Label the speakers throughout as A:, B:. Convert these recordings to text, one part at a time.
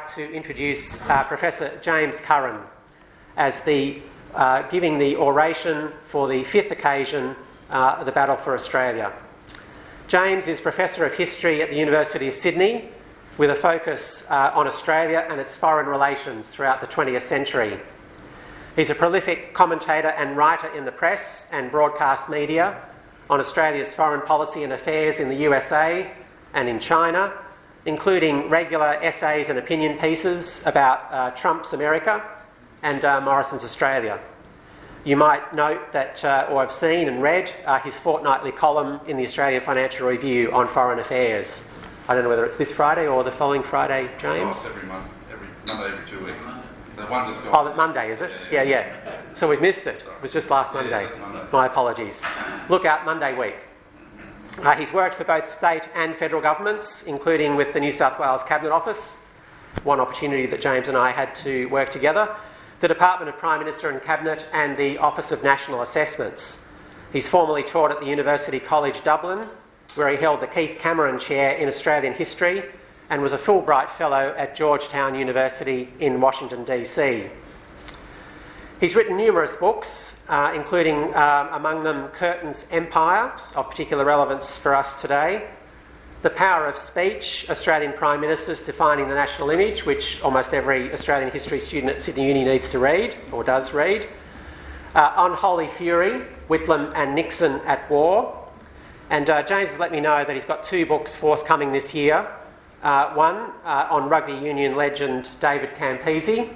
A: like to introduce Professor James Curran as giving the oration for the 5th occasion of the Battle for Australia. James is Professor of History at the University of Sydney with a focus on Australia and its foreign relations throughout the 20th century. He's a prolific commentator and writer in the press and broadcast media on Australia's foreign policy and affairs in the USA and in China, including regular essays and opinion pieces about Trump's America and Morrison's Australia. You might note that, or have seen and read, his fortnightly column in the Australian Financial Review on foreign affairs. I don't know whether it's this Friday or the following Friday, James?
B: Oh, it's every month, every Monday every 2 weeks. The one just gone.
A: Oh, Monday, is it? Yeah. So we've missed it. It was just last Monday.
B: Monday.
A: My apologies. Look out Monday week. He's worked for both state and federal governments, including with the New South Wales Cabinet Office, one opportunity that James and I had to work together, the Department of Prime Minister and Cabinet, and the Office of National Assessments. He's formerly taught at the University College Dublin, where he held the Keith Cameron Chair in Australian History and was a Fulbright Fellow at Georgetown University in Washington, DC. He's written numerous books, including among them Curtin's Empire, of particular relevance for us today, The Power of Speech, Australian Prime Ministers Defining the National Image, which almost every Australian history student at Sydney Uni needs to read, or does read, Unholy Fury, Whitlam and Nixon at War. And James has let me know that he's got 2 books forthcoming this year, one on rugby union legend David Campese,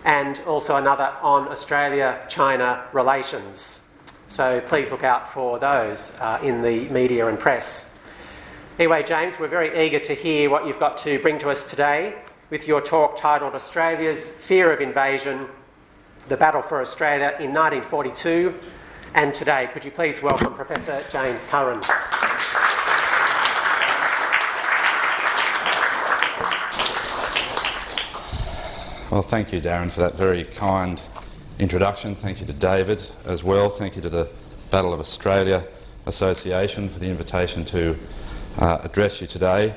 A: and also another on Australia-China relations. So please look out for those in the media and press. Anyway, James, we're very eager to hear what you've got to bring to us today with your talk titled Australia's Fear of Invasion, the Battle for Australia in 1942 and Today. Could you please welcome Professor James Curran.
B: Well, thank you, Darren, for that very kind introduction. Thank you to David as well. Thank you to the Battle of Australia Association for the invitation to address you today.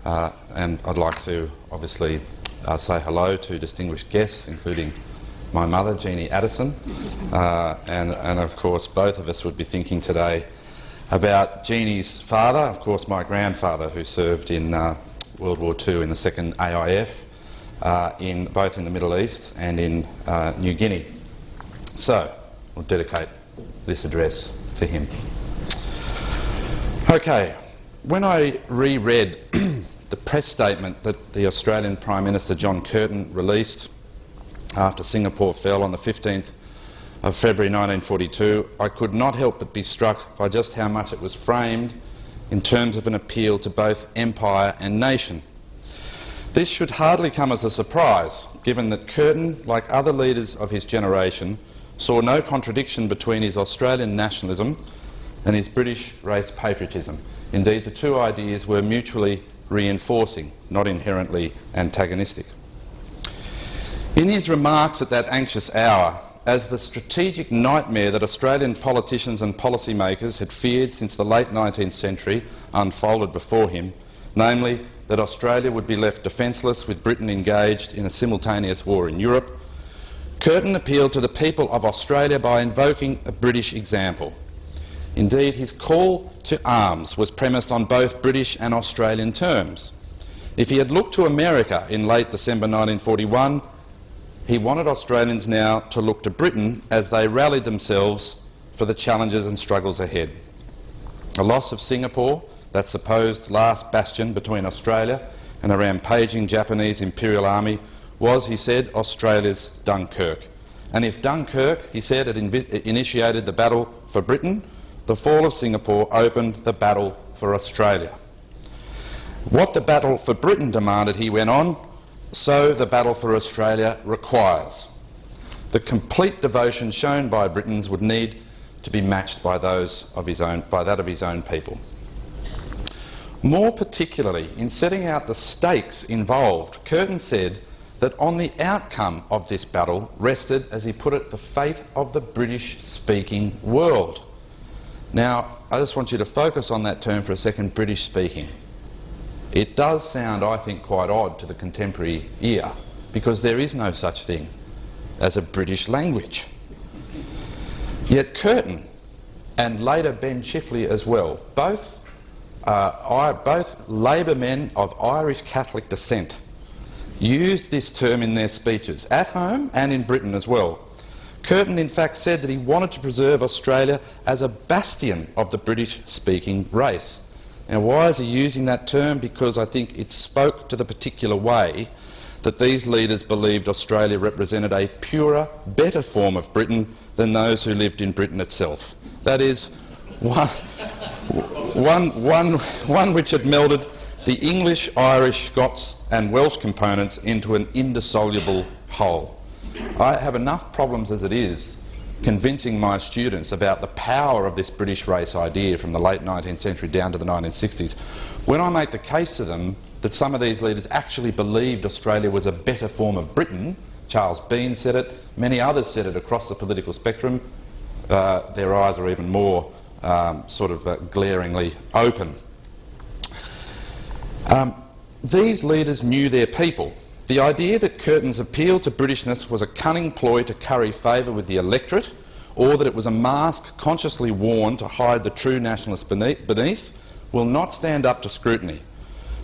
B: And I'd like to obviously say hello to distinguished guests, including my mother, Jeannie Addison, and of course both of us would be thinking today about Jeannie's father, of course my grandfather, who served in World War II in the 2nd AIF, both in the Middle East and in New Guinea. So we'll dedicate this address to him. Okay, when I reread the press statement that the Australian Prime Minister John Curtin released after Singapore fell on the 15th of February 1942, I could not help but be struck by just how much it was framed in terms of an appeal to both empire and nation. This should hardly come as a surprise, given that Curtin, like other leaders of his generation, saw no contradiction between his Australian nationalism and his British race patriotism. Indeed, the two ideas were mutually reinforcing, not inherently antagonistic. In his remarks at that anxious hour, as the strategic nightmare that Australian politicians and policymakers had feared since the late 19th century unfolded before him, namely that Australia would be left defenceless with Britain engaged in a simultaneous war in Europe, Curtin appealed to the people of Australia by invoking a British example. Indeed, his call to arms was premised on both British and Australian terms. If he had looked to America in late December 1941, he wanted Australians now to look to Britain as they rallied themselves for the challenges and struggles ahead. The loss of Singapore, that supposed last bastion between Australia and a rampaging Japanese Imperial Army, was, he said, Australia's Dunkirk. And if Dunkirk, he said, had initiated the battle for Britain, the fall of Singapore opened the battle for Australia. What the battle for Britain demanded, he went on, so the battle for Australia requires. The complete devotion shown by Britons would need to be matched by that of his own people. More particularly, in setting out the stakes involved, Curtin said that on the outcome of this battle rested, as he put it, the fate of the British-speaking world. Now, I just want you to focus on that term for a second, British-speaking. It does sound, I think, quite odd to the contemporary ear, because there is no such thing as a British language. Yet Curtin, and later Ben Chifley as well, both Labor men of Irish Catholic descent, used this term in their speeches, at home and in Britain as well. Curtin in fact said that he wanted to preserve Australia as a bastion of the British-speaking race. Now, why is he using that term? Because I think it spoke to the particular way that these leaders believed Australia represented a purer, better form of Britain than those who lived in Britain itself. That is, one which had melded the English, Irish, Scots and Welsh components into an indissoluble whole. I have enough problems as it is convincing my students about the power of this British race idea from the late 19th century down to the 1960s. When I make the case to them that some of these leaders actually believed Australia was a better form of Britain, Charles Bean said it, many others said it across the political spectrum, their eyes are even more glaringly open. These leaders knew their people. The idea that Curtin's appeal to Britishness was a cunning ploy to curry favour with the electorate, or that it was a mask consciously worn to hide the true nationalists beneath, will not stand up to scrutiny.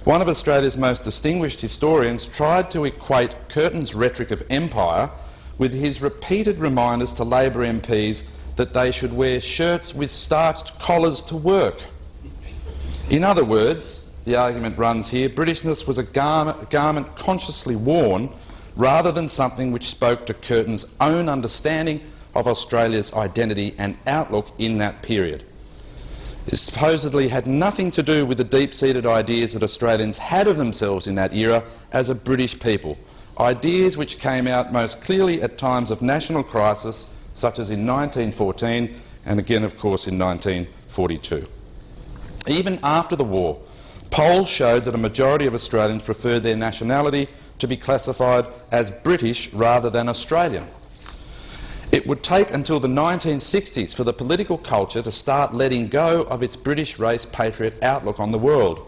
B: One of Australia's most distinguished historians tried to equate Curtin's rhetoric of empire with his repeated reminders to Labor MPs that they should wear shirts with starched collars to work. In other words, the argument runs here, Britishness was a garment consciously worn rather than something which spoke to Curtin's own understanding of Australia's identity and outlook in that period. It supposedly had nothing to do with the deep-seated ideas that Australians had of themselves in that era as a British people, ideas which came out most clearly at times of national crisis, such as in 1914 and again, of course, in 1942. Even after the war, polls showed that a majority of Australians preferred their nationality to be classified as British rather than Australian. It would take until the 1960s for the political culture to start letting go of its British race patriot outlook on the world,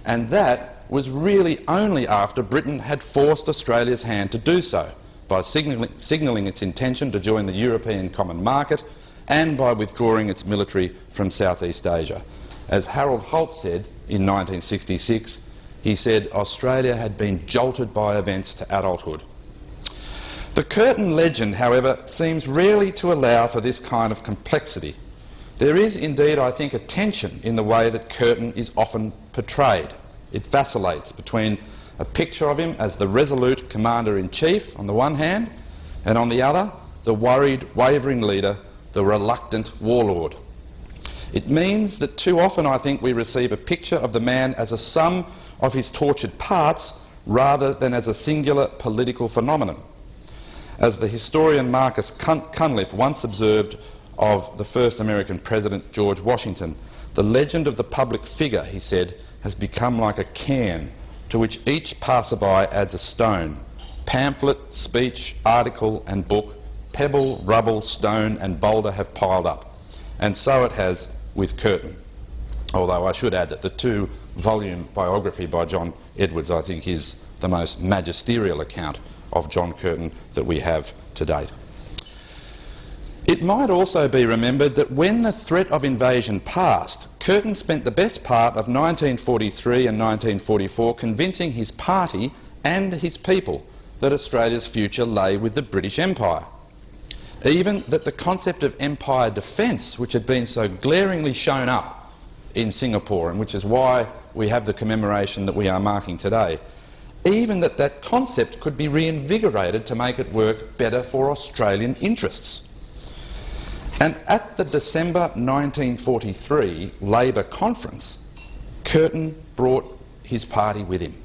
B: and that was really only after Britain had forced Australia's hand to do so, by signalling its intention to join the European Common Market and by withdrawing its military from Southeast Asia. As Harold Holt said in 1966, he said Australia had been jolted by events to adulthood. The Curtin legend, however, seems rarely to allow for this kind of complexity. There is indeed, I think, a tension in the way that Curtin is often portrayed. It vacillates between a picture of him as the resolute commander-in-chief on the one hand, and on the other, the worried, wavering leader, the reluctant warlord. It means that too often, I think, we receive a picture of the man as a sum of his tortured parts rather than as a singular political phenomenon. As the historian Marcus Cunliffe once observed of the first American president, George Washington, the legend of the public figure, he said, has become like a cairn to which each passerby adds a stone. Pamphlet, speech, article and book, pebble, rubble, stone and boulder have piled up. And so it has with Curtin. Although I should add that the two-volume biography by John Edwards, I think, is the most magisterial account of John Curtin that we have to date. It might also be remembered that when the threat of invasion passed, Curtin spent the best part of 1943 and 1944 convincing his party and his people that Australia's future lay with the British Empire. Even that the concept of empire defence, which had been so glaringly shown up in Singapore, and which is why we have the commemoration that we are marking today, even that concept could be reinvigorated to make it work better for Australian interests. And at the December 1943 Labor conference, Curtin brought his party with him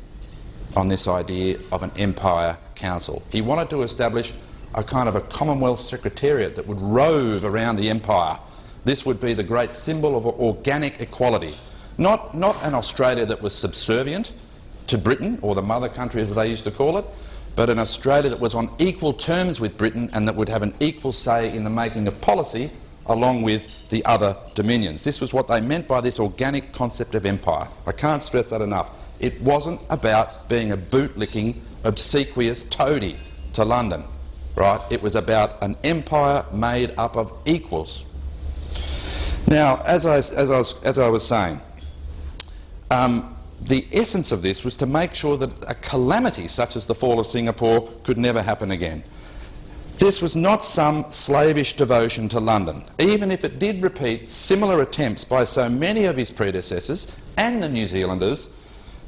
B: on this idea of an empire council. He wanted to establish a kind of a Commonwealth Secretariat that would rove around the empire. This would be the great symbol of organic equality, not an Australia that was subservient to Britain, or the mother country as they used to call it, but an Australia that was on equal terms with Britain and that would have an equal say in the making of policy along with the other dominions. This was what they meant by this organic concept of empire. I can't stress that enough. It wasn't about being a bootlicking, obsequious toady to London, right? It was about an empire made up of equals. Now, as I was saying, the essence of this was to make sure that a calamity such as the fall of Singapore could never happen again. This was not some slavish devotion to London, even if it did repeat similar attempts by so many of his predecessors and the New Zealanders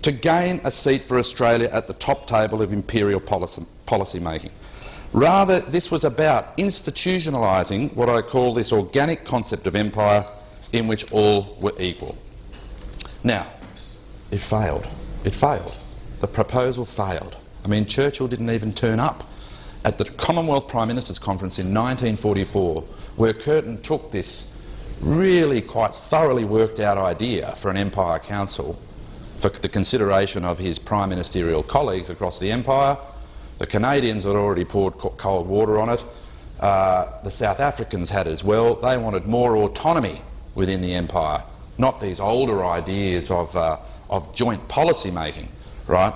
B: to gain a seat for Australia at the top table of imperial policy making. Rather, this was about institutionalising what I call this organic concept of empire in which all were equal. Now, it failed. It failed. The proposal failed. I mean, Churchill didn't even turn up at the Commonwealth Prime Minister's Conference in 1944, where Curtin took this really quite thoroughly worked out idea for an Empire Council for the consideration of his prime ministerial colleagues across the Empire. The Canadians had already poured cold water on it. The South Africans had as well. They wanted more autonomy within the Empire, not these older ideas of joint policy making, right?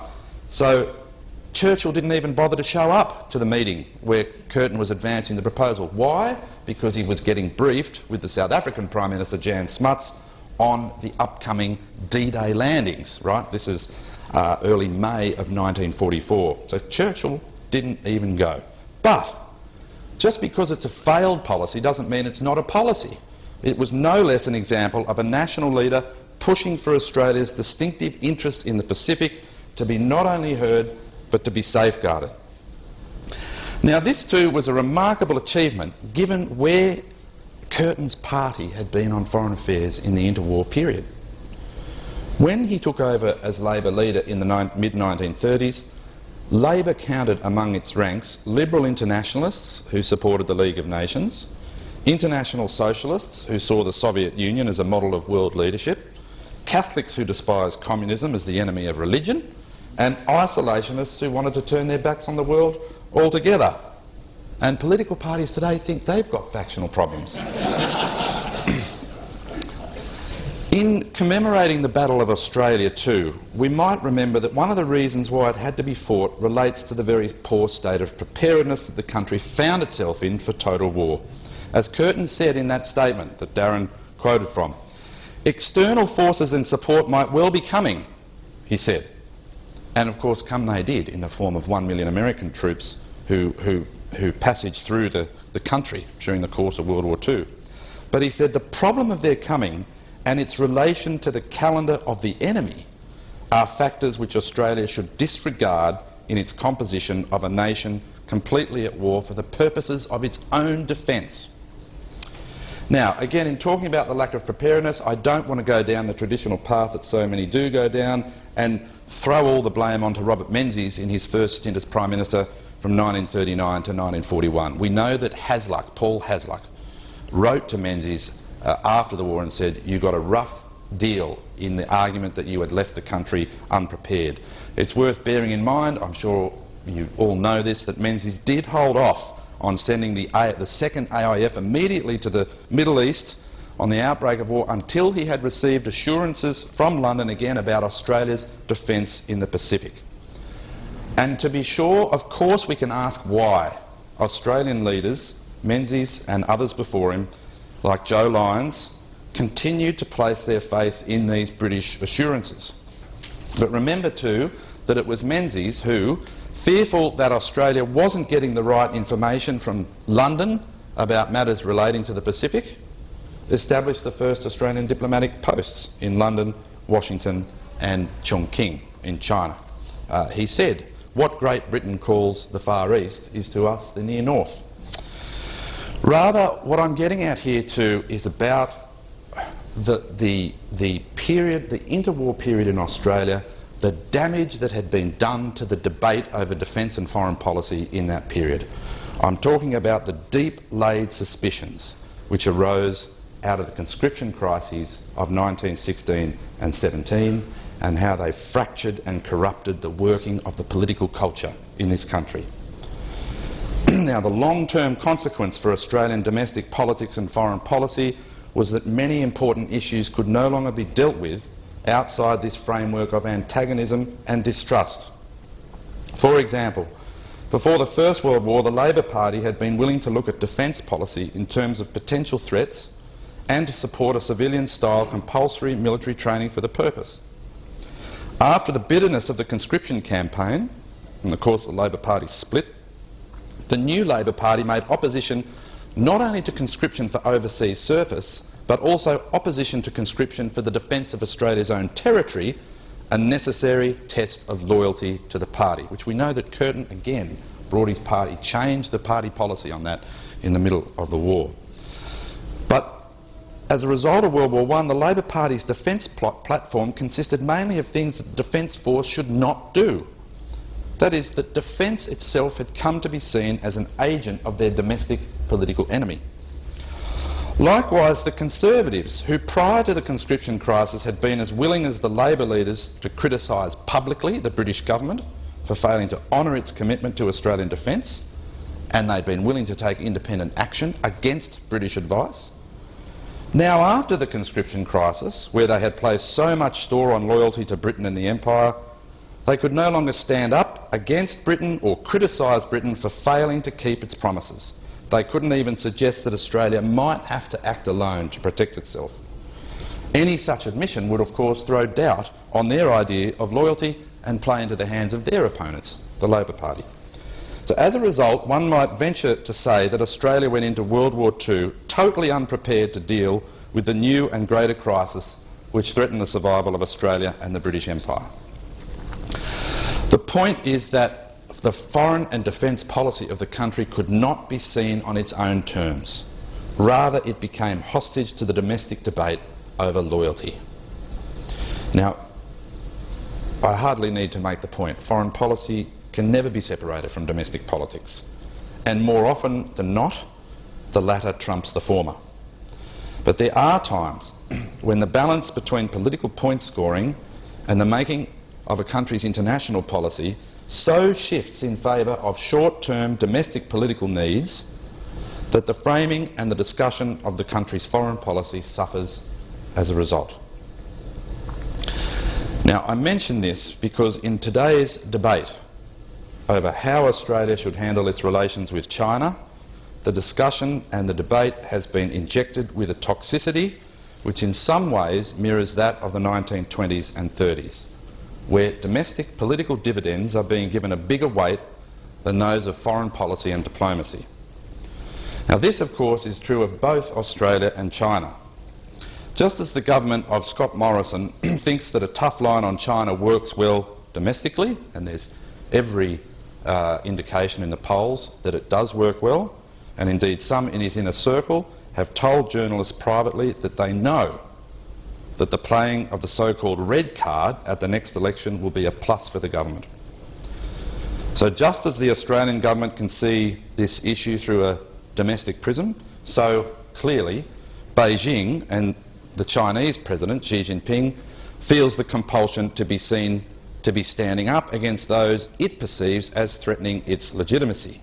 B: So Churchill didn't even bother to show up to the meeting where Curtin was advancing the proposal. Why? Because he was getting briefed with the South African Prime Minister Jan Smuts on the upcoming D-Day landings, right? This is early May of 1944. So Churchill didn't even go. But just because it's a failed policy doesn't mean it's not a policy. It was no less an example of a national leader pushing for Australia's distinctive interest in the Pacific to be not only heard but to be safeguarded. Now, this too was a remarkable achievement given where Curtin's party had been on foreign affairs in the interwar period. When he took over as Labor leader in the mid-1930s, Labor counted among its ranks liberal internationalists who supported the League of Nations, international socialists who saw the Soviet Union as a model of world leadership, Catholics who despised communism as the enemy of religion, and isolationists who wanted to turn their backs on the world altogether. And political parties today think they've got factional problems. In commemorating the Battle of Australia too, we might remember that one of the reasons why it had to be fought relates to the very poor state of preparedness that the country found itself in for total war. As Curtin said in that statement that Darren quoted from, external forces and support might well be coming, he said. And of course come they did, in the form of 1 million American troops who passaged through the country during the course of World War II. But he said the problem of their coming and its relation to the calendar of the enemy are factors which Australia should disregard in its composition of a nation completely at war for the purposes of its own defence. Now, again, in talking about the lack of preparedness, I don't want to go down the traditional path that so many do go down and throw all the blame onto Robert Menzies in his first stint as Prime Minister from 1939 to 1941. We know that Hasluck, Paul Hasluck, wrote to Menzies after the war and said, you got a rough deal in the argument that you had left the country unprepared. It's worth bearing in mind, I'm sure you all know this, that Menzies did hold off on sending the second AIF immediately to the Middle East on the outbreak of war until he had received assurances from London again about Australia's defence in the Pacific. And to be sure, of course we can ask why Australian leaders, Menzies and others before him, like Joe Lyons, continued to place their faith in these British assurances. But remember too that it was Menzies who, fearful that Australia wasn't getting the right information from London about matters relating to the Pacific, established the first Australian diplomatic posts in London, Washington and Chongqing in China. He said, what Great Britain calls the Far East is to us the Near North. Rather, what I'm getting at here too is about the period, the interwar period in Australia, the damage that had been done to the debate over defence and foreign policy in that period. I'm talking about the deep-laid suspicions which arose out of the conscription crises of 1916 and 17 and how they fractured and corrupted the working of the political culture in this country. Now, the long-term consequence for Australian domestic politics and foreign policy was that many important issues could no longer be dealt with outside this framework of antagonism and distrust. For example, before the First World War, the Labor Party had been willing to look at defence policy in terms of potential threats and to support a civilian-style compulsory military training for the purpose. After the bitterness of the conscription campaign, and of course the Labor Party split, the new Labor Party made opposition not only to conscription for overseas service, but also opposition to conscription for the defence of Australia's own territory, a necessary test of loyalty to the party, which we know that Curtin again brought his party, changed the party policy on that in the middle of the war. But as a result of World War I, the Labor Party's defence platform consisted mainly of things that the Defence Force should not do. That is, that defence itself had come to be seen as an agent of their domestic political enemy. Likewise, the Conservatives, who prior to the conscription crisis had been as willing as the Labor leaders to criticise publicly the British government for failing to honour its commitment to Australian defence, and they'd been willing to take independent action against British advice, now after the conscription crisis, where they had placed so much store on loyalty to Britain and the Empire, they could no longer stand up against Britain or criticise Britain for failing to keep its promises. They couldn't even suggest that Australia might have to act alone to protect itself. Any such admission would of course throw doubt on their idea of loyalty and play into the hands of their opponents, the Labor Party. So as a result, one might venture to say that Australia went into World War II totally unprepared to deal with the new and greater crisis which threatened the survival of Australia and the British Empire. The point is that the foreign and defence policy of the country could not be seen on its own terms. Rather, it became hostage to the domestic debate over loyalty. Now, I hardly need to make the point. Foreign policy can never be separated from domestic politics. And more often than not, the latter trumps the former. But there are times when the balance between political point scoring and the making of a country's international policy so shifts in favour of short-term domestic political needs that the framing and the discussion of the country's foreign policy suffers as a result. Now, I mention this because in today's debate over how Australia should handle its relations with China, the discussion and the debate has been injected with a toxicity which in some ways mirrors that of the 1920s and 30s, where domestic political dividends are being given a bigger weight than those of foreign policy and diplomacy. Now, this of course is true of both Australia and China. Just as the government of Scott Morrison thinks that a tough line on China works well domestically, and there's every indication in the polls that it does work well, and indeed some in his inner circle have told journalists privately that they know that the playing of the so-called red card at the next election will be a plus for the government. So just as the Australian government can see this issue through a domestic prism, so clearly Beijing and the Chinese President Xi Jinping feels the compulsion to be seen to be standing up against those it perceives as threatening its legitimacy.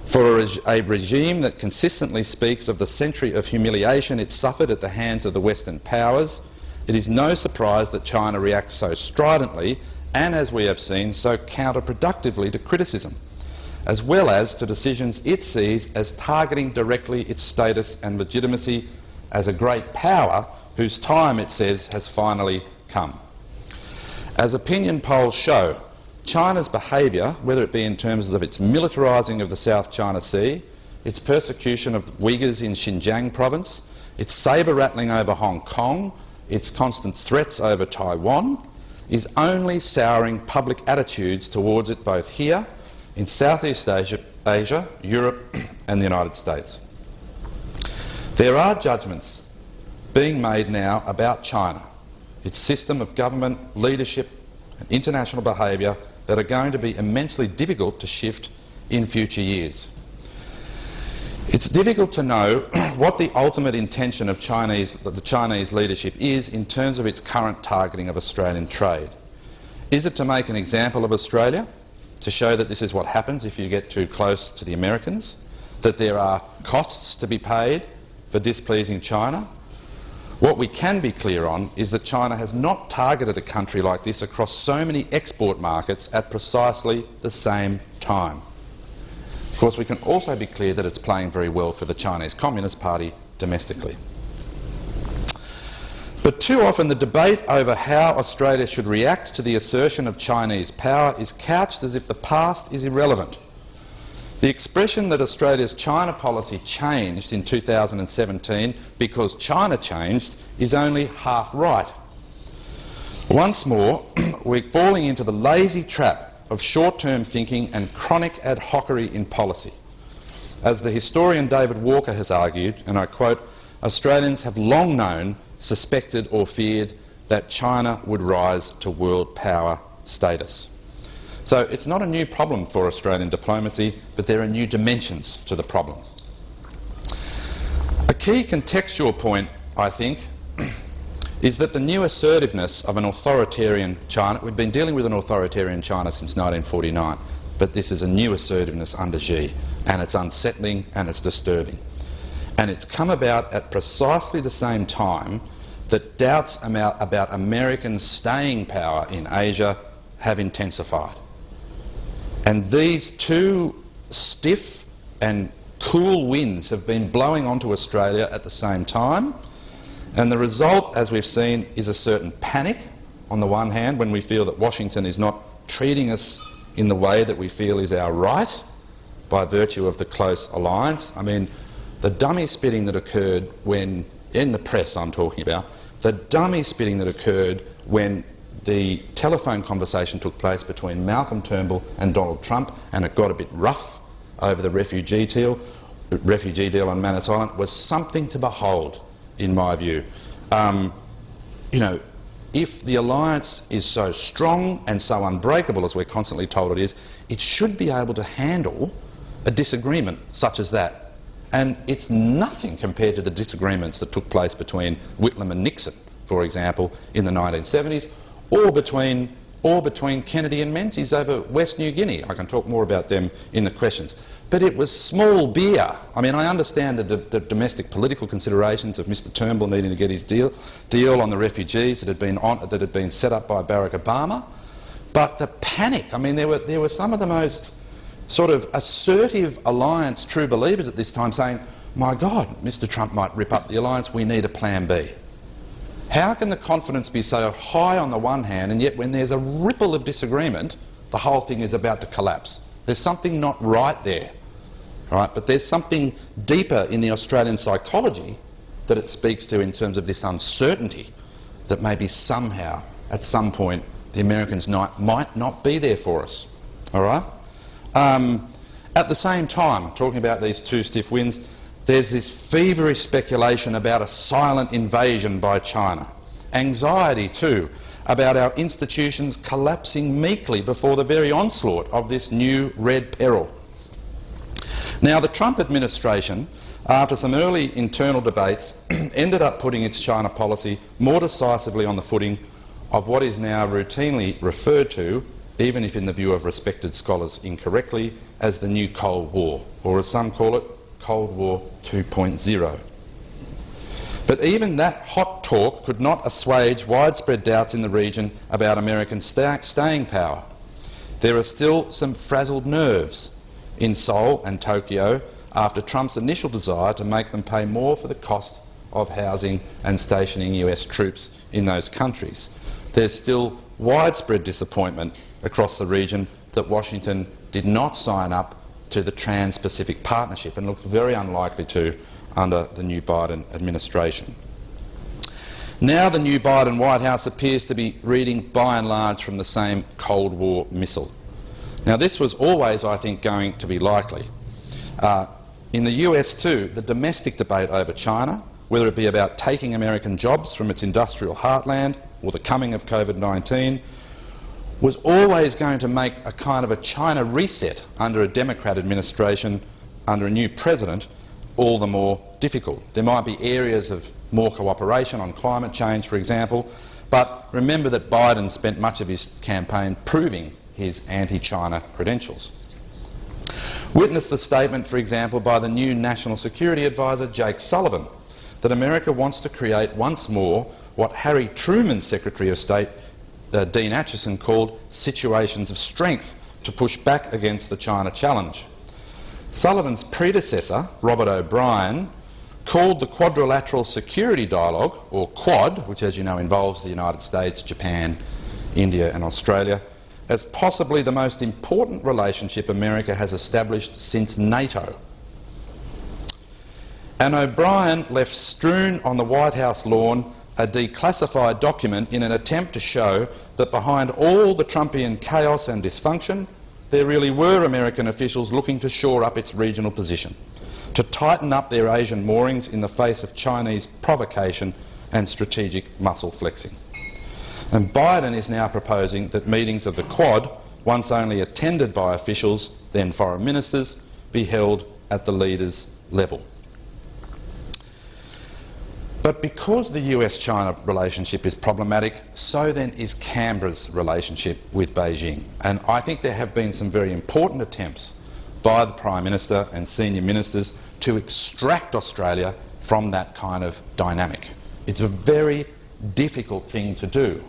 B: For a regime that consistently speaks of the century of humiliation it suffered at the hands of the Western powers, it is no surprise that China reacts so stridently and, as we have seen, so counterproductively to criticism, as well as to decisions it sees as targeting directly its status and legitimacy as a great power whose time, it says, has finally come. As opinion polls show, China's behaviour, whether it be in terms of its militarising of the South China Sea, its persecution of Uyghurs in Xinjiang province, its sabre-rattling over Hong Kong, its constant threats over Taiwan, is only souring public attitudes towards it both here, in Southeast Asia, Europe and the United States. There are judgments being made now about China, its system of government, leadership and international behaviour that are going to be immensely difficult to shift in future years. It's difficult to know what the ultimate intention of the Chinese leadership is in terms of its current targeting of Australian trade. Is it to make an example of Australia? to show that this is what happens if you get too close to the Americans, that there are costs to be paid for displeasing China. What we can be clear on is that China has not targeted a country like this across so many export markets at precisely the same time. Of course, we can also be clear that it's playing very well for the Chinese Communist Party domestically. But too often the debate over how Australia should react to the assertion of Chinese power is couched as if the past is irrelevant. The expression that Australia's China policy changed in 2017 because China changed is only half right. Once more, we're falling into the lazy trap of short-term thinking and chronic ad hocery in policy. As the historian David Walker has argued, and I quote, "Australians have long known, suspected or feared that China would rise to world power status." So it's not a new problem for Australian diplomacy, but there are new dimensions to the problem. A key contextual point, I think, is that the new assertiveness of an authoritarian China, we've been dealing with an authoritarian China since 1949, but this is a new assertiveness under Xi, and it's unsettling and it's disturbing. And it's come about at precisely the same time that doubts about American staying power in Asia have intensified. And these two stiff and cool winds have been blowing onto Australia at the same time, and the result, as we've seen, is a certain panic on the one hand when we feel that Washington is not treating us in the way that we feel is our right by virtue of the close alliance. I mean, the dummy spitting that occurred when, in the press I'm talking about, the dummy spitting that occurred when the telephone conversation took place between Malcolm Turnbull and Donald Trump, and it got a bit rough over the refugee deal on Manus Island, was something to behold, in my view. You know, if the alliance is so strong and so unbreakable as we're constantly told it is, it should be able to handle a disagreement such as that. And it's nothing compared to the disagreements that took place between Whitlam and Nixon, for example, in the 1970s, or between Kennedy and Menzies over West New Guinea. I can talk more about them in the questions. But it was small beer. I mean, I understand the domestic political considerations of Mr Turnbull needing to get his deal on the refugees that had been set up by Barack Obama. But the panic, I mean, there were some of the most sort of assertive alliance true believers at this time saying, my God, Mr Trump might rip up the alliance, we need a plan B. How can the confidence be so high on the one hand, and yet when there's a ripple of disagreement, the whole thing is about to collapse? There's something not right there, right? But there's something deeper in the Australian psychology that it speaks to in terms of this uncertainty that maybe somehow, at some point, the Americans might not be there for us, all right? At the same time, talking about these two stiff winds, there's this feverish speculation about a silent invasion by China. Anxiety, too, about our institutions collapsing meekly before the very onslaught of this new red peril. Now, the Trump administration, after some early internal debates, ended up putting its China policy more decisively on the footing of what is now routinely referred to, even if in the view of respected scholars incorrectly, as the new Cold War, or as some call it, Cold War 2.0. But even that hot talk could not assuage widespread doubts in the region about American staying power. There are still some frazzled nerves in Seoul and Tokyo after Trump's initial desire to make them pay more for the cost of housing and stationing US troops in those countries. There's still widespread disappointment across the region that Washington did not sign up to the Trans-Pacific Partnership and looks very unlikely to under the new Biden administration. Now the new Biden White House appears to be reading by and large from the same Cold War missile. Now this was always, I think, going to be likely. In the US too, the domestic debate over China, whether it be about taking American jobs from its industrial heartland or the coming of COVID-19, was always going to make a kind of a China reset under a Democrat administration, under a new president, all the more difficult. There might be areas of more cooperation on climate change, for example, but remember that Biden spent much of his campaign proving his anti-China credentials. Witness the statement, for example, by the new National Security Advisor Jake Sullivan, that America wants to create once more what Harry Truman's Secretary of State, Dean Acheson, called situations of strength to push back against the China challenge. Sullivan's predecessor, Robert O'Brien, called the Quadrilateral Security Dialogue, or Quad, which as you know involves the United States, Japan, India and Australia, as possibly the most important relationship America has established since NATO. And O'Brien left strewn on the White House lawn a declassified document in an attempt to show that behind all the Trumpian chaos and dysfunction, there really were American officials looking to shore up its regional position, to tighten up their Asian moorings in the face of Chinese provocation and strategic muscle flexing. And Biden is now proposing that meetings of the Quad, once only attended by officials, then foreign ministers, be held at the leaders' level. But because the US-China relationship is problematic, so then is Canberra's relationship with Beijing. And I think there have been some very important attempts by the Prime Minister and senior ministers to extract Australia from that kind of dynamic. It's a very difficult thing to do,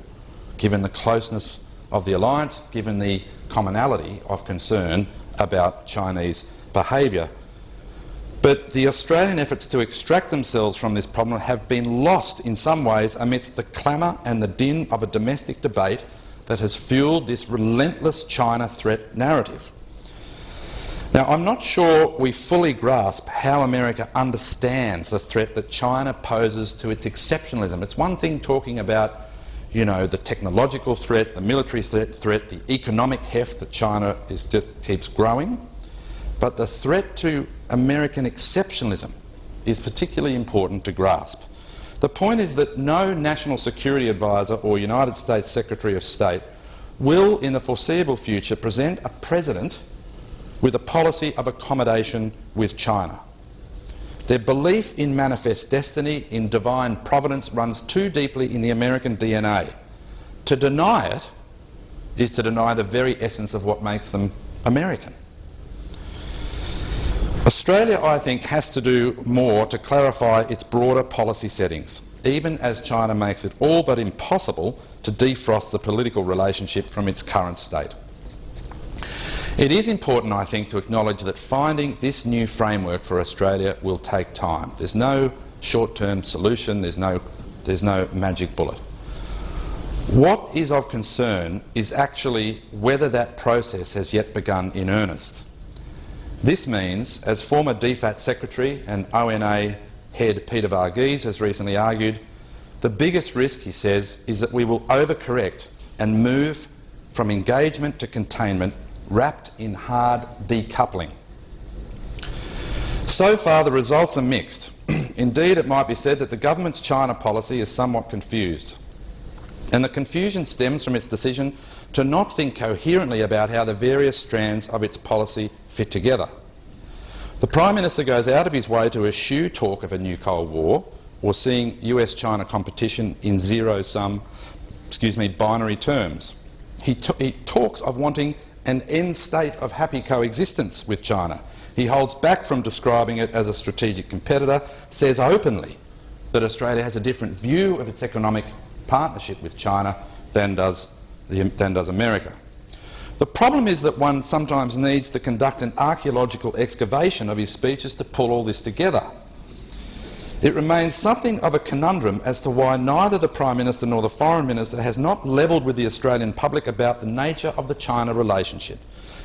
B: given the closeness of the alliance, given the commonality of concern about Chinese behaviour. But the Australian efforts to extract themselves from this problem have been lost in some ways amidst the clamour and the din of a domestic debate that has fuelled this relentless China threat narrative. Now, I'm not sure we fully grasp how America understands the threat that China poses to its exceptionalism. It's one thing talking about, you know, the technological threat, the military threat, the economic heft that China keeps growing, but the threat to American exceptionalism is particularly important to grasp. The point is that no national security advisor or United States Secretary of State will, in the foreseeable future, present a president with a policy of accommodation with China. Their belief in manifest destiny, in divine providence, runs too deeply in the American DNA. To deny it is to deny the very essence of what makes them American. Australia, I think, has to do more to clarify its broader policy settings, even as China makes it all but impossible to defrost the political relationship from its current state. It is important, I think, to acknowledge that finding this new framework for Australia will take time. There's no short-term solution, there's no magic bullet. What is of concern is actually whether that process has yet begun in earnest. This means, as former DFAT Secretary and ONA head Peter Varghese has recently argued, the biggest risk, he says, is that we will overcorrect and move from engagement to containment wrapped in hard decoupling. So far the results are mixed. Indeed, it might be said that the government's China policy is somewhat confused. And the confusion stems from its decision to not think coherently about how the various strands of its policy fit together. The Prime Minister goes out of his way to eschew talk of a new Cold War or seeing US-China competition in zero-sum, binary terms. He talks of wanting an end state of happy coexistence with China. He holds back from describing it as a strategic competitor, says openly that Australia has a different view of its economic partnership with China than does America. The problem is that one sometimes needs to conduct an archaeological excavation of his speeches to pull all this together. It remains something of a conundrum as to why neither the Prime Minister nor the Foreign Minister has not levelled with the Australian public about the nature of the China relationship,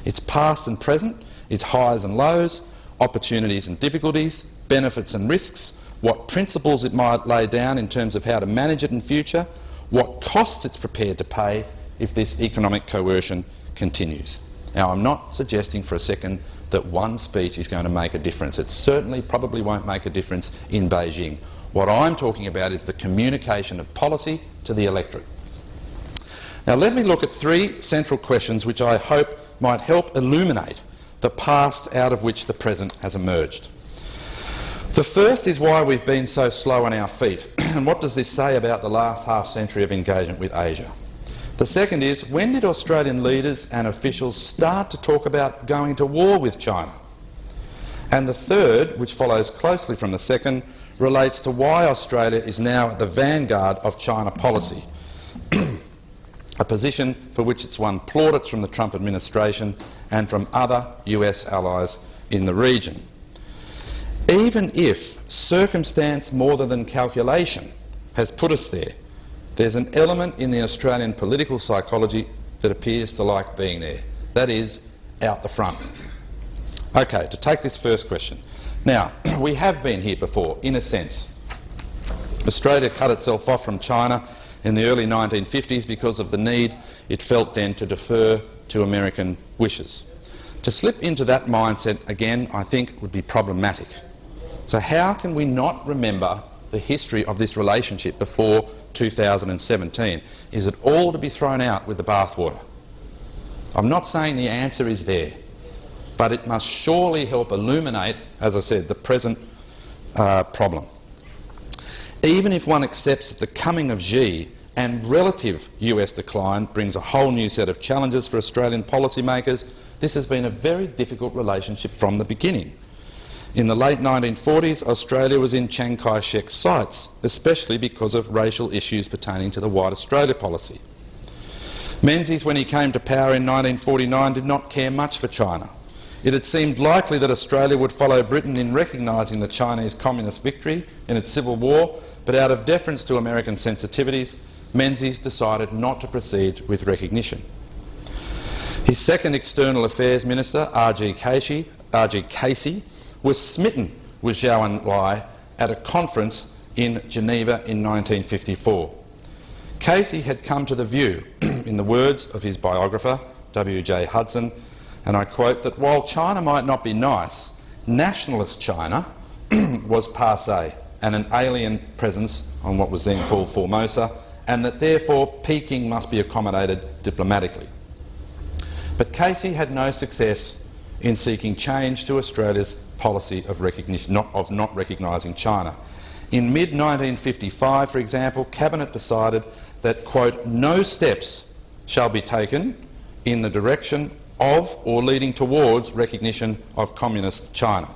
B: its past and present, its highs and lows, opportunities and difficulties, benefits and risks, what principles it might lay down in terms of how to manage it in future, what costs it's prepared to pay if this economic coercion continues. Now, I'm not suggesting for a second that one speech is going to make a difference. It certainly probably won't make a difference in Beijing. What I'm talking about is the communication of policy to the electorate. Now, let me look at three central questions which I hope might help illuminate the past out of which the present has emerged. The first is why we've been so slow on our feet, and what does this say about the last half-century of engagement with Asia? The second is, when did Australian leaders and officials start to talk about going to war with China? And the third, which follows closely from the second, relates to why Australia is now at the vanguard of China policy, a position for which it's won plaudits from the Trump administration and from other US allies in the region. Even if circumstance more than calculation has put us there, there's an element in the Australian political psychology that appears to like being there. That is, out the front. Okay, to take this first question. Now, we have been here before, in a sense. Australia cut itself off from China in the early 1950s because of the need it felt then to defer to American wishes. To slip into that mindset again, I think, would be problematic. So how can we not remember the history of this relationship before 2017? Is it all to be thrown out with the bathwater? I'm not saying the answer is there, but it must surely help illuminate, as I said, the present problem. Even if one accepts that the coming of Xi and relative US decline brings a whole new set of challenges for Australian policymakers, this has been a very difficult relationship from the beginning. In the late 1940s, Australia was in Chiang Kai-shek's sights, especially because of racial issues pertaining to the White Australia policy. Menzies, when he came to power in 1949, did not care much for China. It had seemed likely that Australia would follow Britain in recognising the Chinese Communist victory in its civil war, but out of deference to American sensitivities, Menzies decided not to proceed with recognition. His second External Affairs Minister, R.G. Casey, was smitten with Zhou Enlai at a conference in Geneva in 1954. Casey had come to the view, in the words of his biographer, W.J. Hudson, and I quote, that while China might not be nice, nationalist China was passé and an alien presence on what was then called Formosa, and that therefore Peking must be accommodated diplomatically. But Casey had no success in seeking change to Australia's policy of recognition, not recognising China. In mid-1955, for example, Cabinet decided that, quote, no steps shall be taken in the direction of or leading towards recognition of Communist China.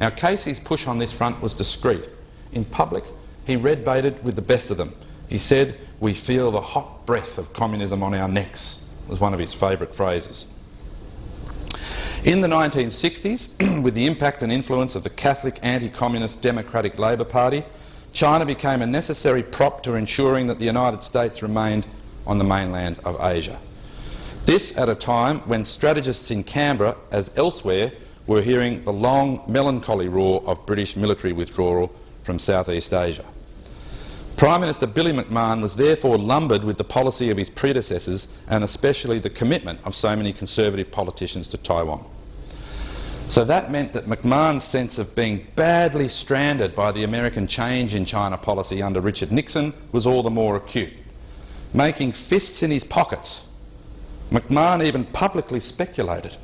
B: Now, Casey's push on this front was discreet. In public, he red-baited with the best of them. He said, "We feel the hot breath of communism on our necks," was one of his favourite phrases. In the 1960s, with the impact and influence of the Catholic anti-communist Democratic Labour Party, China became a necessary prop to ensuring that the United States remained on the mainland of Asia. This at a time when strategists in Canberra, as elsewhere, were hearing the long, melancholy roar of British military withdrawal from Southeast Asia. Prime Minister Billy McMahon was therefore lumbered with the policy of his predecessors, and especially the commitment of so many Conservative politicians to Taiwan. So that meant that McMahon's sense of being badly stranded by the American change in China policy under Richard Nixon was all the more acute. Making fists in his pockets, McMahon even publicly speculated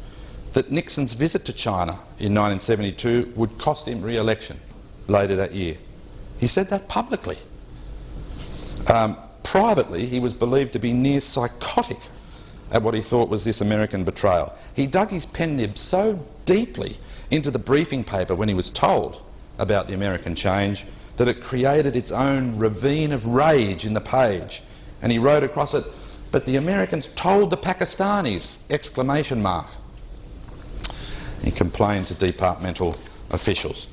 B: that Nixon's visit to China in 1972 would cost him re-election later that year. He said that publicly. Privately, he was believed to be near psychotic at what he thought was this American betrayal. He dug his pen nib so deeply into the briefing paper when he was told about the American change that it created its own ravine of rage in the page, and he wrote across it, "But the Americans told the Pakistanis!" exclamation mark. He complained to departmental officials.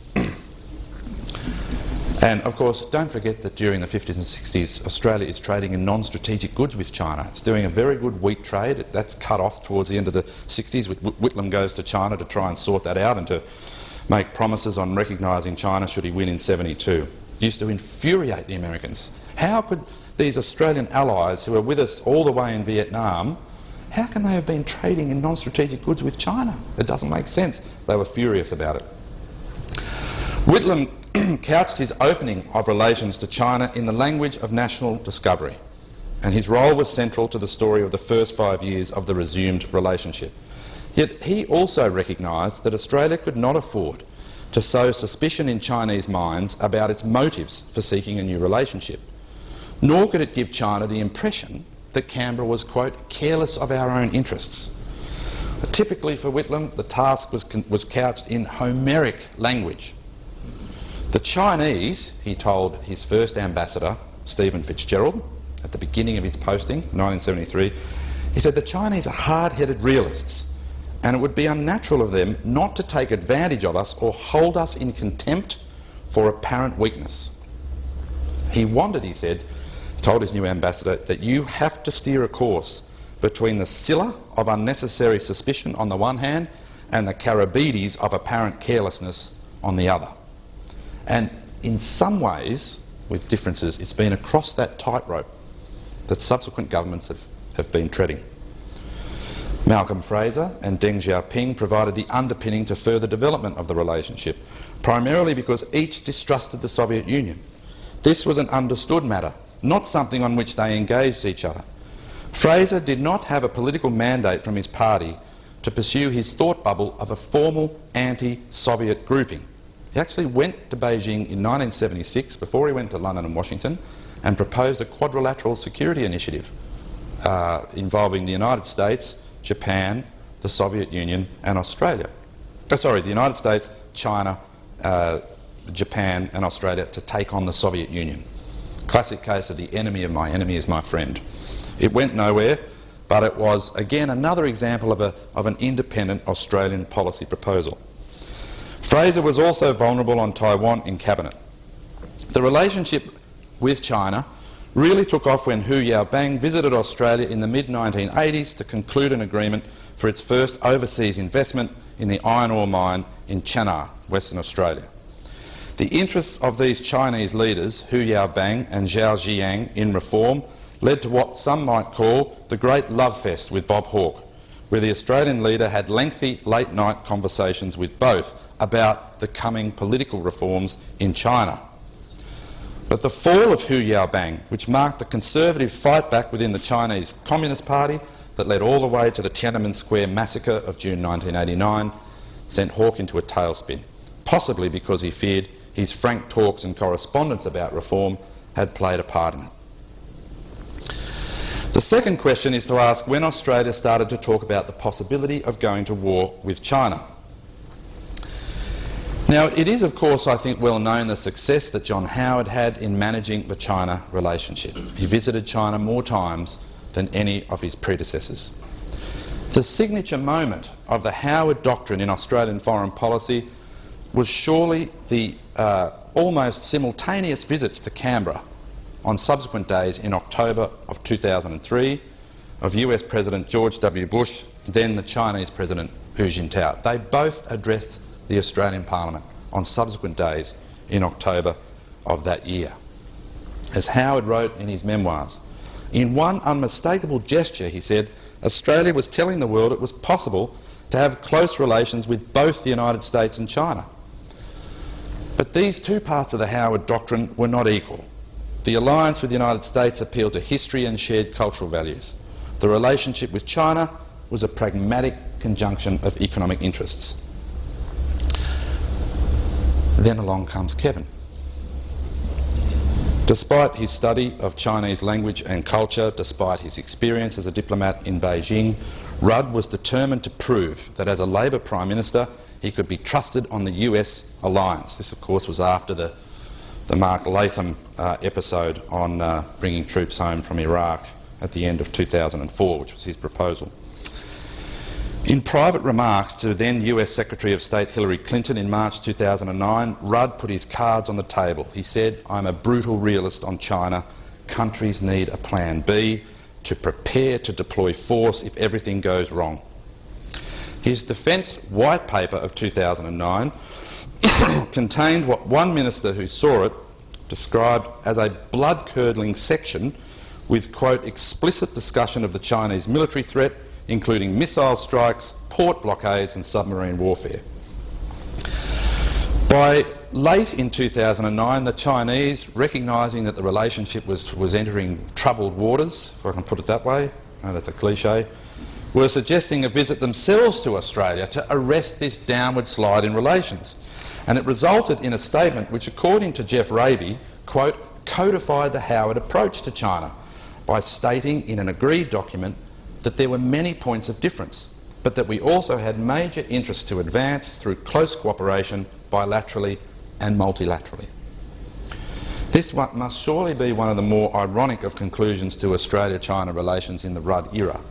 B: And of course, don't forget that during the 50s and 60s, Australia is trading in non-strategic goods with China. It's doing a very good wheat trade. That's cut off towards the end of the 60s. Whitlam goes to China to try and sort that out and to make promises on recognising China should he win in 72. It used to infuriate the Americans. How could these Australian allies who are with us all the way in Vietnam, how can they have been trading in non-strategic goods with China? It doesn't make sense. They were furious about it. Whitlam couched his opening of relations to China in the language of national discovery, and his role was central to the story of the first 5 years of the resumed relationship. Yet he also recognised that Australia could not afford to sow suspicion in Chinese minds about its motives for seeking a new relationship, nor could it give China the impression that Canberra was, quote, careless of our own interests. Typically for Whitlam, the task was couched in Homeric language. The Chinese, he told his first ambassador, Stephen Fitzgerald, at the beginning of his posting, 1973, he said, the Chinese are hard-headed realists, and it would be unnatural of them not to take advantage of us or hold us in contempt for apparent weakness. He wanted, he said, told his new ambassador, that you have to steer a course between the Scylla of unnecessary suspicion on the one hand and the Carabides of apparent carelessness on the other. And in some ways, with differences, it's been across that tightrope that subsequent governments have been treading. Malcolm Fraser and Deng Xiaoping provided the underpinning to further development of the relationship, primarily because each distrusted the Soviet Union. This was an understood matter, not something on which they engaged each other. Fraser did not have a political mandate from his party to pursue his thought bubble of a formal anti-Soviet grouping. He actually went to Beijing in 1976, before he went to London and Washington, and proposed a quadrilateral security initiative involving the United States, Japan, the Soviet Union and Australia. The United States, China, Japan and Australia to take on the Soviet Union. Classic case of the enemy of my enemy is my friend. It went nowhere, but it was again another example of an independent Australian policy proposal. Fraser was also vulnerable on Taiwan in cabinet. The relationship with China really took off when Hu Yaobang visited Australia in the mid-1980s to conclude an agreement for its first overseas investment in the iron ore mine in Channar, Western Australia. The interests of these Chinese leaders, Hu Yaobang and Zhao Ziyang, in reform led to what some might call the Great Love Fest with Bob Hawke, where the Australian leader had lengthy late-night conversations with both about the coming political reforms in China. But the fall of Hu Yaobang, which marked the conservative fight back within the Chinese Communist Party that led all the way to the Tiananmen Square massacre of June 1989, sent Hawke into a tailspin, possibly because he feared his frank talks and correspondence about reform had played a part in it. The second question is to ask when Australia started to talk about the possibility of going to war with China. Now, it is, of course, I think, well known the success that John Howard had in managing the China relationship. He visited China more times than any of his predecessors. The signature moment of the Howard doctrine in Australian foreign policy was surely the almost simultaneous visits to Canberra on subsequent days in October of 2003 of US President George W. Bush, then the Chinese President Hu Jintao. They both addressed the Australian Parliament on subsequent days in October of that year. As Howard wrote in his memoirs, in one unmistakable gesture, he said, Australia was telling the world it was possible to have close relations with both the United States and China. But these two parts of the Howard doctrine were not equal. The alliance with the United States appealed to history and shared cultural values. The relationship with China was a pragmatic conjunction of economic interests. Then along comes Kevin. Despite his study of Chinese language and culture, despite his experience as a diplomat in Beijing, Rudd was determined to prove that as a Labor Prime Minister he could be trusted on the US alliance. This, of course, was after the Mark Latham episode on bringing troops home from Iraq at the end of 2004, which was his proposal. In private remarks to then US Secretary of State Hillary Clinton in March 2009, Rudd put his cards on the table. He said, I'm a brutal realist on China. Countries need a plan B to prepare to deploy force if everything goes wrong. His defence white paper of 2009 contained what one minister who saw it described as a blood-curdling section with, quote, explicit discussion of the Chinese military threat, including missile strikes, port blockades and submarine warfare. By late in 2009, the Chinese, recognising that the relationship was entering troubled waters, if I can put it that way, I know that's a cliche, were suggesting a visit themselves to Australia to arrest this downward slide in relations. And it resulted in a statement which, according to Jeff Raby, quote, codified the Howard approach to China by stating in an agreed document that there were many points of difference, but that we also had major interests to advance through close cooperation bilaterally and multilaterally. This must surely be one of the more ironic of conclusions to Australia-China relations in the Rudd era.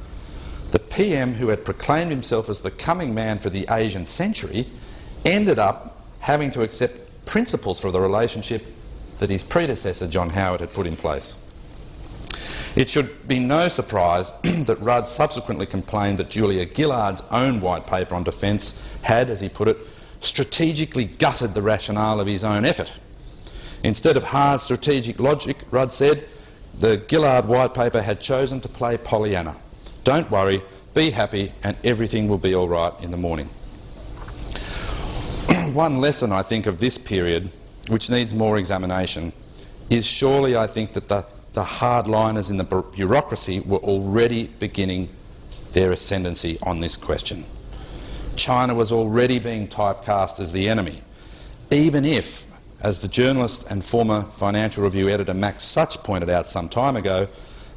B: The PM, who had proclaimed himself as the coming man for the Asian century, ended up having to accept principles for the relationship that his predecessor John Howard had put in place. It should be no surprise that Rudd subsequently complained that Julia Gillard's own white paper on defence had, as he put it, strategically gutted the rationale of his own effort. Instead of hard strategic logic, Rudd said, the Gillard white paper had chosen to play Pollyanna. Don't worry, be happy, and everything will be all right in the morning. One lesson, I think, of this period, which needs more examination, is surely, I think, that the hardliners in the bureaucracy were already beginning their ascendancy on this question. China was already being typecast as the enemy, even if, as the journalist and former Financial Review editor Max Such pointed out some time ago,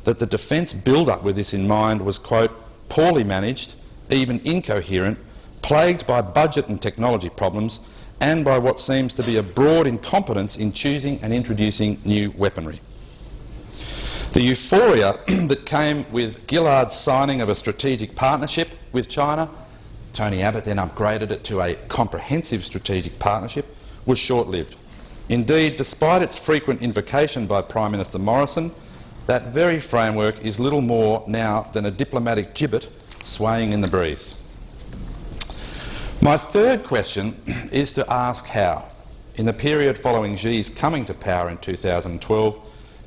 B: that the defence build-up with this in mind was, quote, poorly managed, even incoherent, plagued by budget and technology problems, and by what seems to be a broad incompetence in choosing and introducing new weaponry. The euphoria that came with Gillard's signing of a strategic partnership with China, Tony Abbott then upgraded it to a comprehensive strategic partnership, was short-lived. Indeed, despite its frequent invocation by Prime Minister Morrison, that very framework is little more now than a diplomatic gibbet swaying in the breeze. My third question is to ask how, in the period following Xi's coming to power in 2012,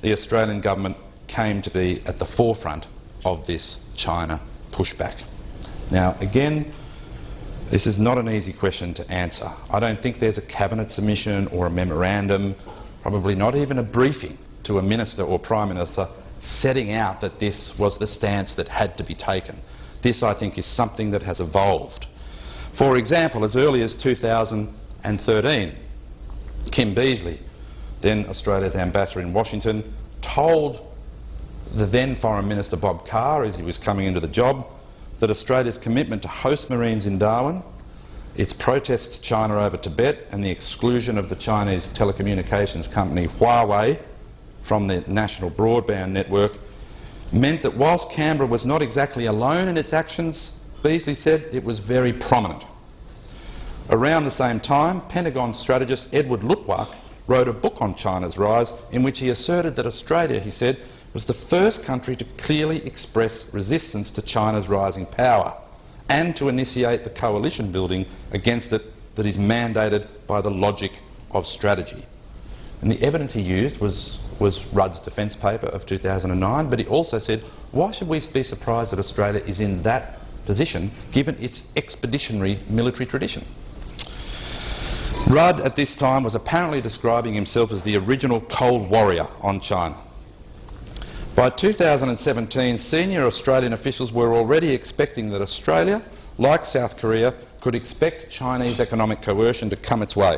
B: the Australian government came to be at the forefront of this China pushback. Now, again, this is not an easy question to answer. I don't think there's a cabinet submission or a memorandum, probably not even a briefing to a minister or prime minister setting out that this was the stance that had to be taken. This, I think, is something that has evolved. For example, as early as 2013, Kim Beazley, then Australia's ambassador in Washington, told the then Foreign Minister Bob Carr, as he was coming into the job, that Australia's commitment to host Marines in Darwin, its protests to China over Tibet, and the exclusion of the Chinese telecommunications company Huawei from the national broadband network meant that whilst Canberra was not exactly alone in its actions, Beazley said it was very prominent. Around the same time, Pentagon strategist Edward Lutwak wrote a book on China's rise in which he asserted that Australia, he said, was the first country to clearly express resistance to China's rising power and to initiate the coalition building against it that is mandated by the logic of strategy. And the evidence he used was Rudd's defence paper of 2009, but he also said, why should we be surprised that Australia is in that position given its expeditionary military tradition? Rudd at this time was apparently describing himself as the original Cold Warrior on China. By 2017, senior Australian officials were already expecting that Australia, like South Korea, could expect Chinese economic coercion to come its way.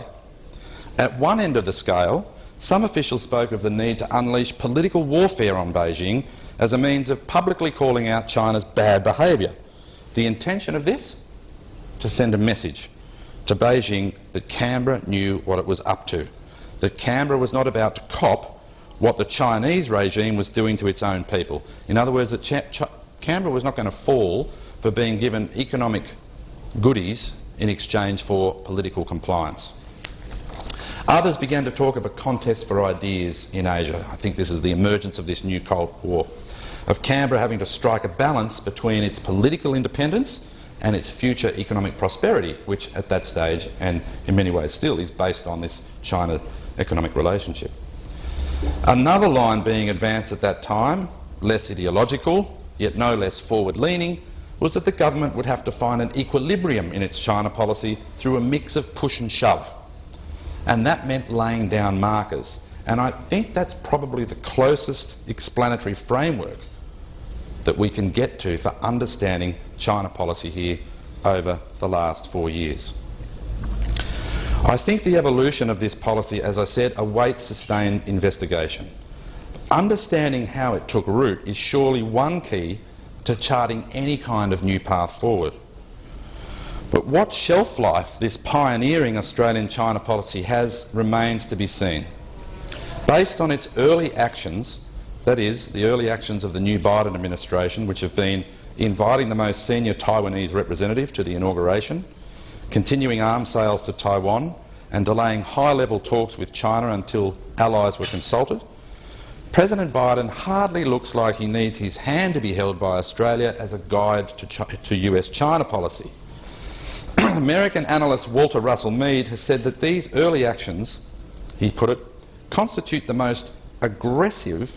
B: At one end of the scale, some officials spoke of the need to unleash political warfare on Beijing as a means of publicly calling out China's bad behaviour. The intention of this? To send a message to Beijing that Canberra knew what it was up to, that Canberra was not about to cop what the Chinese regime was doing to its own people. In other words, that Canberra was not going to fall for being given economic goodies in exchange for political compliance. Others began to talk of a contest for ideas in Asia. I think this is the emergence of this new Cold War, of Canberra having to strike a balance between its political independence and its future economic prosperity, which at that stage, and in many ways still, is based on this China economic relationship. Another line being advanced at that time, less ideological, yet no less forward-leaning, was that the government would have to find an equilibrium in its China policy through a mix of push and shove. And that meant laying down markers. And I think that's probably the closest explanatory framework that we can get to for understanding China policy here over the last 4 years. I think the evolution of this policy, as I said, awaits sustained investigation. understanding how it took root is surely one key to charting any kind of new path forward. But what shelf life this pioneering Australian China policy has remains to be seen. Based on its early actions, that is, the early actions of the new Biden administration, which have been inviting the most senior Taiwanese representative to the inauguration, continuing arms sales to Taiwan, and delaying high-level talks with China until allies were consulted, President Biden hardly looks like he needs his hand to be held by Australia as a guide to US-China policy. American analyst Walter Russell Mead has said that these early actions, he put it, constitute the most aggressive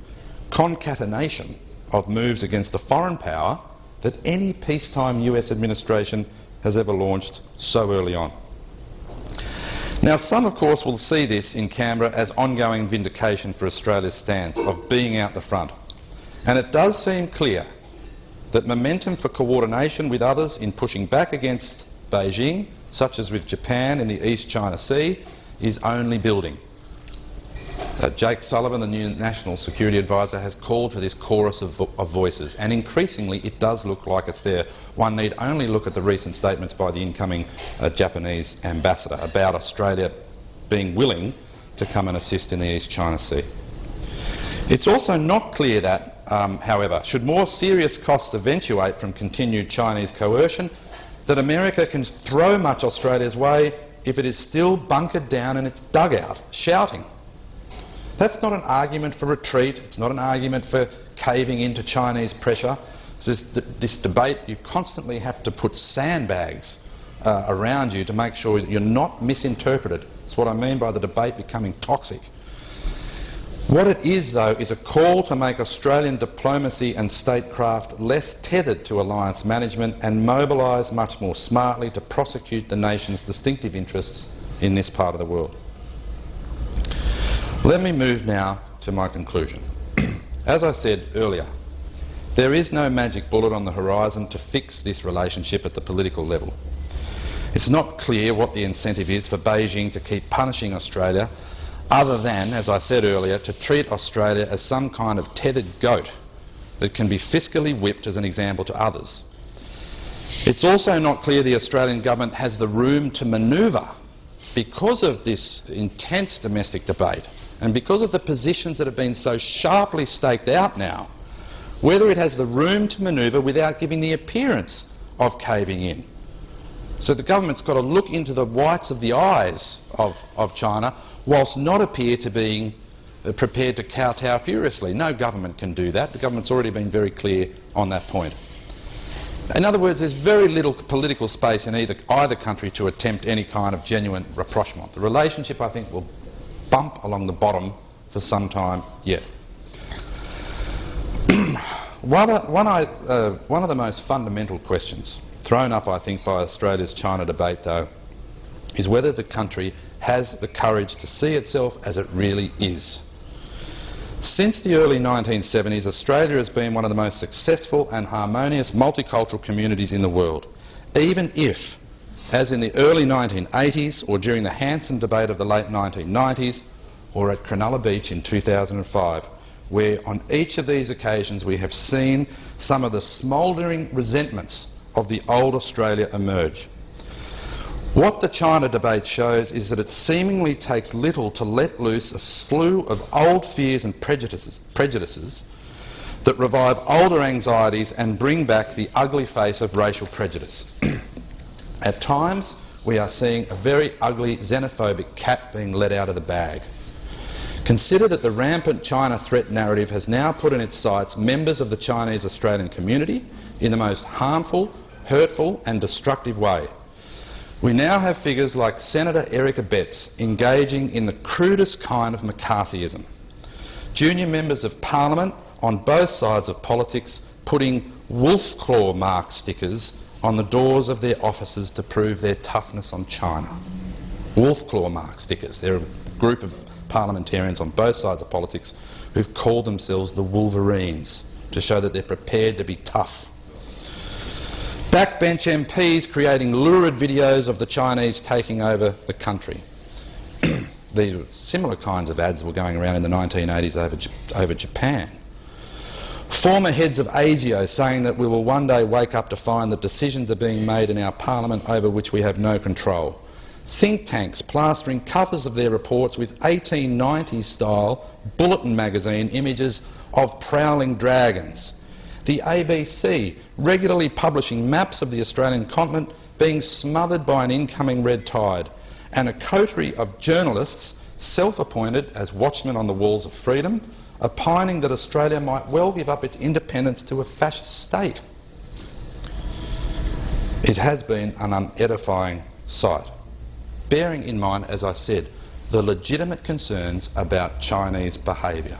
B: concatenation of moves against a foreign power that any peacetime US administration has ever launched so early on. Now, some, of course, will see this in Canberra as ongoing vindication for Australia's stance of being out the front. And it does seem clear that momentum for coordination with others in pushing back against Beijing, such as with Japan in the East China Sea, is only building. Jake Sullivan, the new National Security Advisor, has called for this chorus of voices, and increasingly it does look like it's there. One need only look at the recent statements by the incoming Japanese ambassador about Australia being willing to come and assist in the East China Sea. It's also not clear that, however, should more serious costs eventuate from continued Chinese coercion, that America can throw much Australia's way if it is still bunkered down in its dugout, shouting. That's not an argument for retreat, it's not an argument for caving into Chinese pressure. This debate, you constantly have to put sandbags around you to make sure that you're not misinterpreted. That's what I mean by the debate becoming toxic. What it is, though, is a call to make Australian diplomacy and statecraft less tethered to alliance management and mobilise much more smartly to prosecute the nation's distinctive interests in this part of the world. Let me move now to my conclusion. As I said earlier, there is no magic bullet on the horizon to fix this relationship at the political level. It's not clear what the incentive is for Beijing to keep punishing Australia, other than, as I said earlier, to treat Australia as some kind of tethered goat that can be fiscally whipped as an example to others. It's also not clear the Australian government has the room to manoeuvre because of this intense domestic debate and because of the positions that have been so sharply staked out now, whether it has the room to manoeuvre without giving the appearance of caving in. So the government's got to look into the whites of the eyes of China whilst not appear to being prepared to kowtow furiously. No government can do that. The government's already been very clear on that point. In other words, there's very little political space in either country to attempt any kind of genuine rapprochement. The relationship, I think, will bump along the bottom for some time yet. One of the most fundamental questions thrown up, I think, by Australia's China debate, though, is whether the country has the courage to see itself as it really is. Since the early 1970s, Australia has been one of the most successful and harmonious multicultural communities in the world, even if, as in the early 1980s or during the Hanson debate of the late 1990s or at Cronulla Beach in 2005, where on each of these occasions we have seen some of the smouldering resentments of the old Australia emerge. What the China debate shows is that it seemingly takes little to let loose a slew of old fears and prejudices that revive older anxieties and bring back the ugly face of racial prejudice. At times, we are seeing a very ugly xenophobic cat being let out of the bag. Consider that the rampant China threat narrative has now put in its sights members of the Chinese Australian community in the most harmful, hurtful and destructive way. We now have figures like Senator Erica Betts engaging in the crudest kind of McCarthyism. Junior members of Parliament on both sides of politics putting wolf claw mark stickers on the doors of their offices to prove their toughness on China. Wolf claw mark stickers. They're a group of parliamentarians on both sides of politics who've called themselves the Wolverines to show that they're prepared to be tough. Backbench MPs creating lurid videos of the Chinese taking over the country. The these similar kinds of ads were going around in the 1980s over Japan. Former heads of ASIO saying that we will one day wake up to find that decisions are being made in our parliament over which we have no control. Think tanks plastering covers of their reports with 1890s-style bulletin magazine images of prowling dragons. The ABC regularly publishing maps of the Australian continent being smothered by an incoming red tide, and a coterie of journalists, self-appointed as watchmen on the walls of freedom, opining that Australia might well give up its independence to a fascist state. It has been an unedifying sight, bearing in mind, as I said, the legitimate concerns about Chinese behaviour.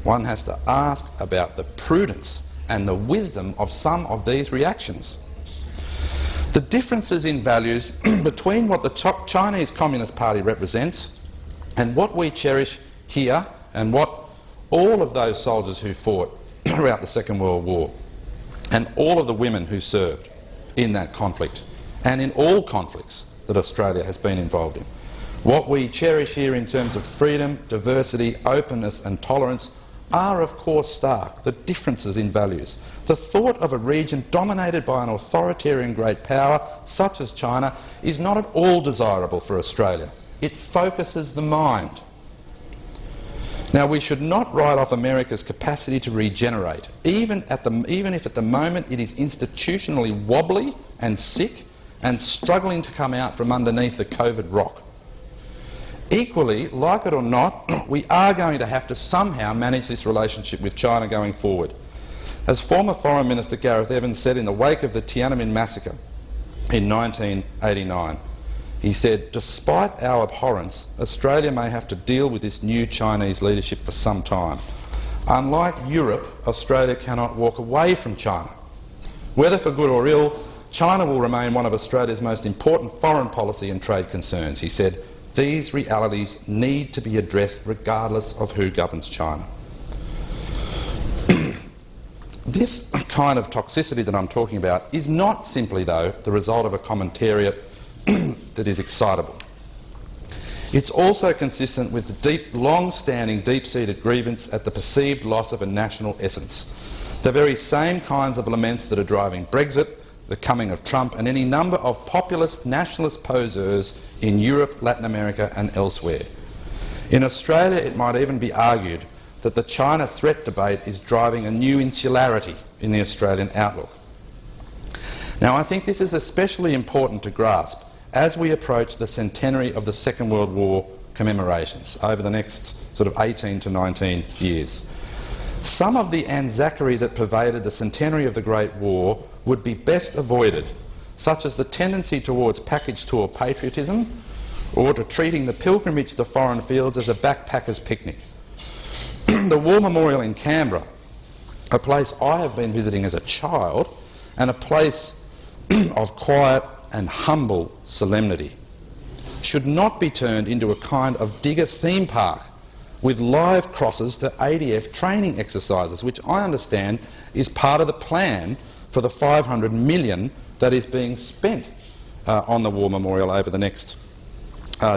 B: One has to ask about the prudence and the wisdom of some of these reactions. The differences in values between what the Chinese Communist Party represents and what we cherish here, and what all of those soldiers who fought throughout the Second World War and all of the women who served in that conflict and in all conflicts that Australia has been involved in. What we cherish here in terms of freedom, diversity, openness and tolerance are of course stark, the differences in values. The thought of a region dominated by an authoritarian great power such as China is not at all desirable for Australia. It focuses the mind. Now, we should not write off America's capacity to regenerate, even if at the moment it is institutionally wobbly and sick and struggling to come out from underneath the COVID rock. Equally, like it or not, we are going to have to somehow manage this relationship with China going forward. As former Foreign Minister Gareth Evans said in the wake of the Tiananmen massacre in 1989, he said, despite our abhorrence, Australia may have to deal with this new Chinese leadership for some time. Unlike Europe, Australia cannot walk away from China. Whether for good or ill, China will remain one of Australia's most important foreign policy and trade concerns. He said, these realities need to be addressed regardless of who governs China. This kind of toxicity that I'm talking about is not simply, though, the result of a commentariat that is excitable. It's also consistent with the deep, long-standing, deep-seated grievance at the perceived loss of a national essence. The very same kinds of laments that are driving Brexit, the coming of Trump and any number of populist nationalist poseurs in Europe, Latin America and elsewhere. In Australia, it might even be argued that the China threat debate is driving a new insularity in the Australian outlook. Now, I think this is especially important to grasp as we approach the centenary of the Second World War commemorations over the next sort of 18 to 19 years. Some of the Anzacery that pervaded the centenary of the Great War would be best avoided, such as the tendency towards package tour patriotism or to treating the pilgrimage to foreign fields as a backpacker's picnic. The War Memorial in Canberra, a place I have been visiting as a child, and a place of quiet and humble solemnity, should not be turned into a kind of digger theme park with live crosses to ADF training exercises, which I understand is part of the plan for the $500 million that is being spent on the War Memorial over the next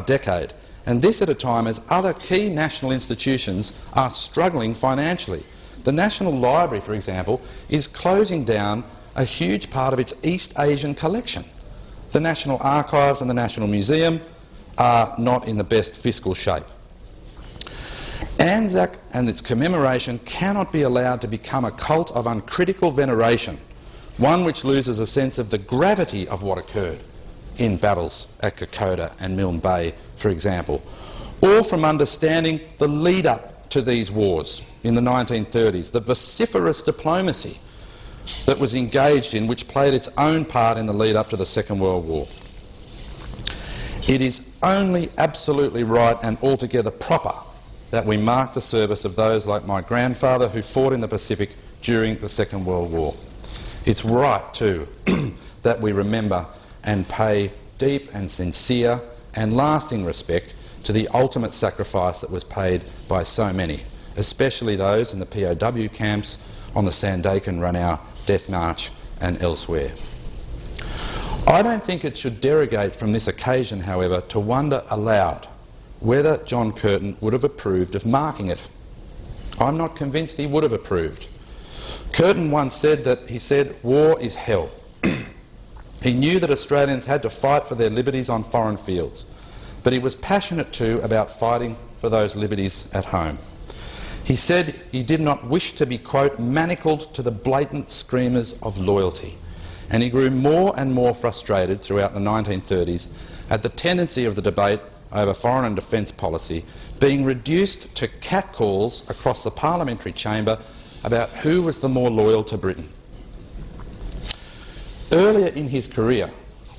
B: decade. And this at a time as other key national institutions are struggling financially. The National Library, for example, is closing down a huge part of its East Asian collection. The National Archives and the National Museum are not in the best fiscal shape. Anzac and its commemoration cannot be allowed to become a cult of uncritical veneration, one which loses a sense of the gravity of what occurred in battles at Kokoda and Milne Bay, for example, or from understanding the lead-up to these wars in the 1930s, the vociferous diplomacy that was engaged in, which played its own part in the lead-up to the Second World War. It is only absolutely right and altogether proper that we mark the service of those like my grandfather who fought in the Pacific during the Second World War. It's right, too, that we remember and pay deep and sincere and lasting respect to the ultimate sacrifice that was paid by so many, especially those in the POW camps, on the Sandakan-Ranau Death March and elsewhere. I don't think it should derogate from this occasion, however, to wonder aloud whether John Curtin would have approved of marking it. I'm not convinced he would have approved. Curtin once said that, he said, war is hell. He knew that Australians had to fight for their liberties on foreign fields, but he was passionate too about fighting for those liberties at home. He said he did not wish to be, quote, manacled to the blatant screamers of loyalty, and he grew more and more frustrated throughout the 1930s at the tendency of the debate over foreign and defence policy being reduced to catcalls across the parliamentary chamber about who was the more loyal to Britain. Earlier in his career,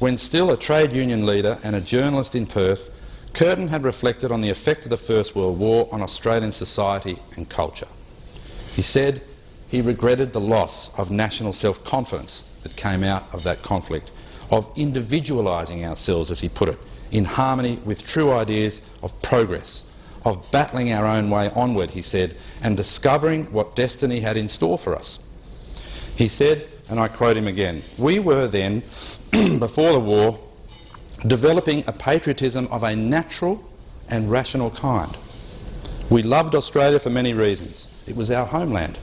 B: when still a trade union leader and a journalist in Perth, Curtin had reflected on the effect of the First World War on Australian society and culture. He said he regretted the loss of national self-confidence that came out of that conflict, of individualising ourselves, as he put it, in harmony with true ideas of progress, of battling our own way onward, he said, and discovering what destiny had in store for us. He said, and I quote him again, "We were then, before the war, developing a patriotism of a natural and rational kind. We loved Australia for many reasons. It was our homeland.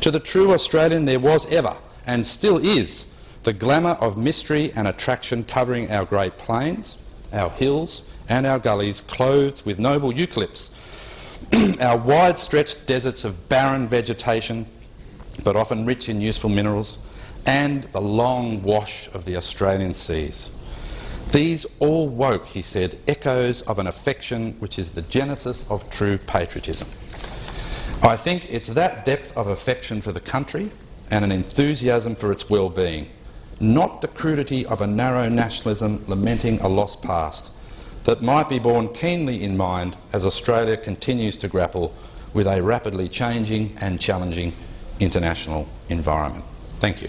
B: To the true Australian there was ever, and still is, the glamour of mystery and attraction covering our great plains, our hills and our gullies clothed with noble eucalypts, our wide-stretched deserts of barren vegetation but often rich in useful minerals, and the long wash of the Australian seas. These all woke," he said, "echoes of an affection which is the genesis of true patriotism." I think it's that depth of affection for the country and an enthusiasm for its well-being, not the crudity of a narrow nationalism lamenting a lost past, that might be borne keenly in mind as Australia continues to grapple with a rapidly changing and challenging international environment. Thank you.